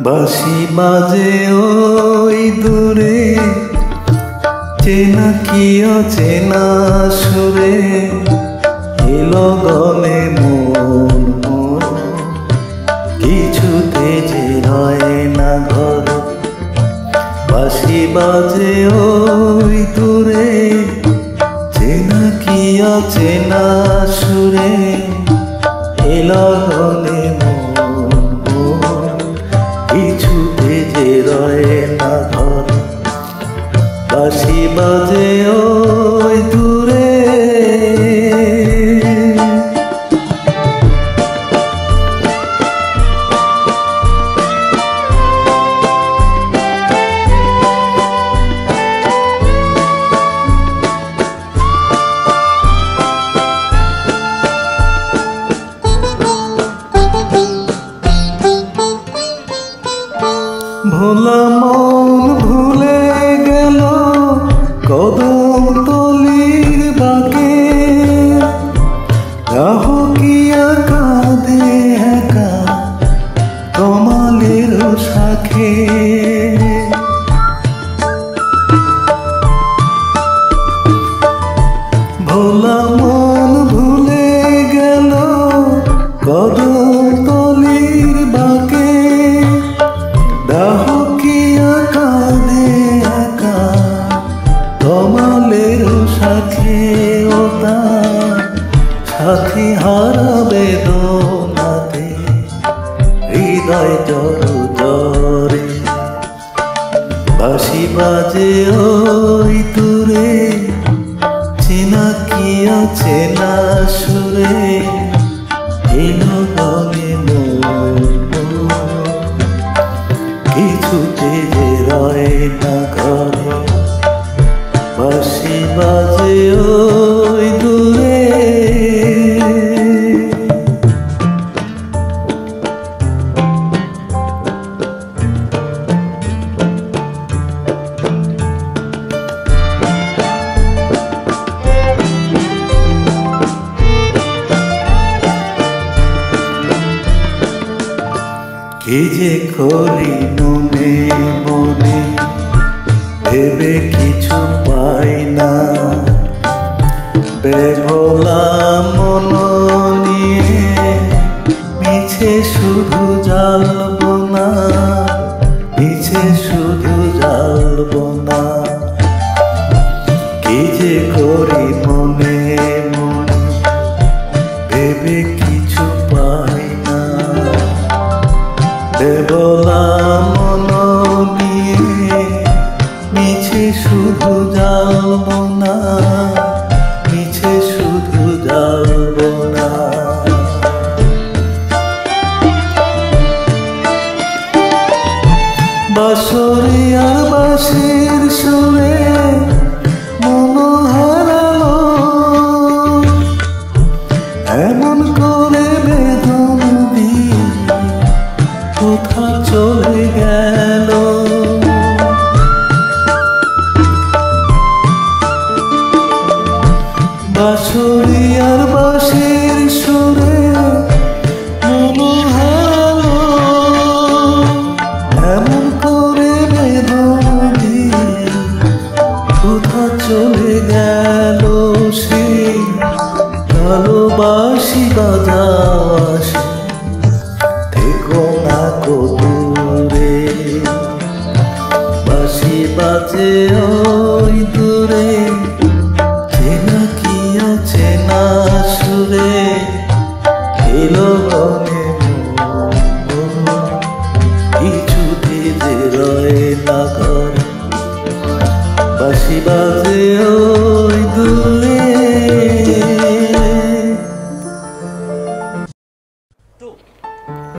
বাঁশি বাজে ওই দূরে, চেনা কি অচেনা সুরে, এলো গলে মন মন, কিছুতে যে হয় না ঘর। বাঁশি বাজে ওই দূরে, চেনা কি অচেনা সুরে, এলো গলে মন মন, কিছুতে যে রয় না ঘর। বাঁশি বাজে ওই দূরে, ভোলা মন ভুলে গেল কদম তলির বাঁকে, রাহকিয়া কাঁধে একা তমালের শাখে। ভোলা মন ভুলে গেল কদম তলির বাঁকে, রাহকিয়া কাঁধে একা তমালের সাথে। ও তার সাথী হারা বেদনাতে হৃদয় জর জরে। বাঁশি বাজে ওই দূরে, চেনা কি অচেনা সুরে, এলো গলে মন মন, কিছুতে যে রয় না ঘরে। বাঁশি বাজে ওই দূরে, কি যে করি মনে মনে, ভেবে কিছু পাই না। বেভোলা মন নিয়ে মিছে শুধু জ্বালব না, মিছে শুধু জ্বালব না। কি যে করি মনে মনে, ভেবে কিছু পাই না। বেভোলা মন নিয়ে মিছে শুধু জ্বালব না, মিছে শুধু জ্বালব না। বাঁশরি আর বাঁশির সুরে মন হারালো, এমন করে বেদন দিয়ে কোথা চলে গেল। বাঁশরি আর বাঁশির সুরে মন হারালো, এমন করে বেদন দিয়ে কোথা চলে গেল। সে ভালোবাসি বাজাওয়াসে, থেকো না কো দূরে। বাঁশি বাজে ওই দূরে, চেনা কি অচেনা সুরে, এলো গলে মন মন, কিছুতে যে রয় না ঘর। বাঁশি বাজে